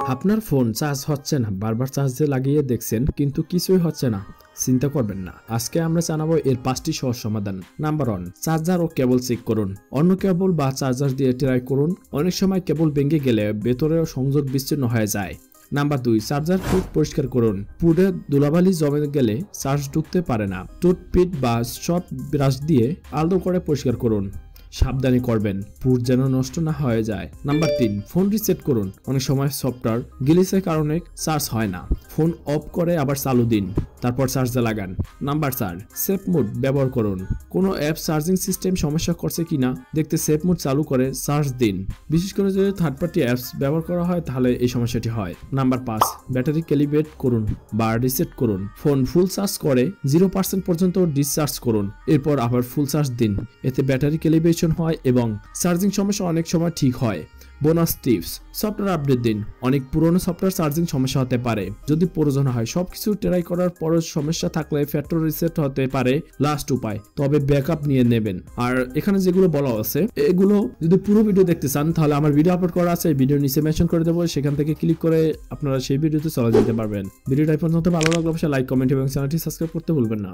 আপনার phone charge হচ্ছে না, বারবার চার্জে লাগিয়ে দেখছেন কিন্তু কিছুই হচ্ছে না। চিন্তা করবেন না, আজকে আমরা জানাবো এর 5টি সহজ সমাধান। নাম্বার 1, চার্জার ও কেবল চেক করুন। অন্য কেবল বা চার্জার দিয়ে ট্রাই করুন। অনেক সময় কেবল ভেঙে গেলে ভেতরের সংযোগ বিচ্ছিন্ন হয়ে যায়। নাম্বার 2, চার্জার পুট পরিষ্কার করুন। পুটে ধুলাবালি জমে গেলে চার্জ ঢুকতে পারে না। টুথপিক বা সফট ব্রাশ দিয়ে আলতো করে পরিষ্কার করুন। সাবধানে করবেন, পুট যেন নষ্ট না হয়ে যায়। নাম্বার 3, ফোন রিসেট করুন। অনেক সময় সফটওয়্যার গ্লিচের কারণে চার্জ হয় না। ফোন অফ করে আবার চালু দিন, তারপর চার্জে লাগান। নাম্বার 4, সেফ মোড ব্যবহার করুন। কোনো অ্যাপ চার্জিং সিস্টেম সমস্যা করছে কিনা দেখতে সেফ মোড চালু করে চার্জ দিন। বিশেষ করে যদি থার্ড পার্টি অ্যাপস ব্যবহার করা হয় তাহলে এই সমস্যাটি হয়। নাম্বার 5, ব্যাটারি ক্যালিব্রেট করুন বা রিসেট করুন। ফোন ফুল চার্জ করে 0% পর্যন্ত ডিসচার্জ করুন, এরপর আবার ফুল চার্জ দিন। এতে ব্যাটারি ক্যালিব্রেশন হয় এবং চার্জিং সমস্যা অনেক সময় ঠিক হয়। বোনাস টিপস, সফটওয়্যার আপডেট দিন। অনেক পুরনো সফটওয়্যার চার্জিং সমস্যা হতে পারে। যদি প্রয়োজন হয় সবকিছু ট্রাই করার পরও সমস্যা থাকলে ফ্যাক্টরি রিসেট হতে পারে লাস্ট উপায়, তবে ব্যাকআপ নিয়ে নেবেন। আর এখানে যেগুলো বলা আছে এগুলো যদি পুরো ভিডিও দেখতে চান তাহলে আমার ভিডিও আপলোড করা আছে, ভিডিও নিচে মেনশন করে দেবো, সেখান থেকে ক্লিক করে আপনারা সেই ভিডিওতে চলে যেতে পারবেন। ভিডিওটা এই পর্যন্ত ভালো লাগলে অবশ্যই লাইক, কমেন্ট এবং চ্যানেলটি সাবস্ক্রাইব করতে ভুলবেন না।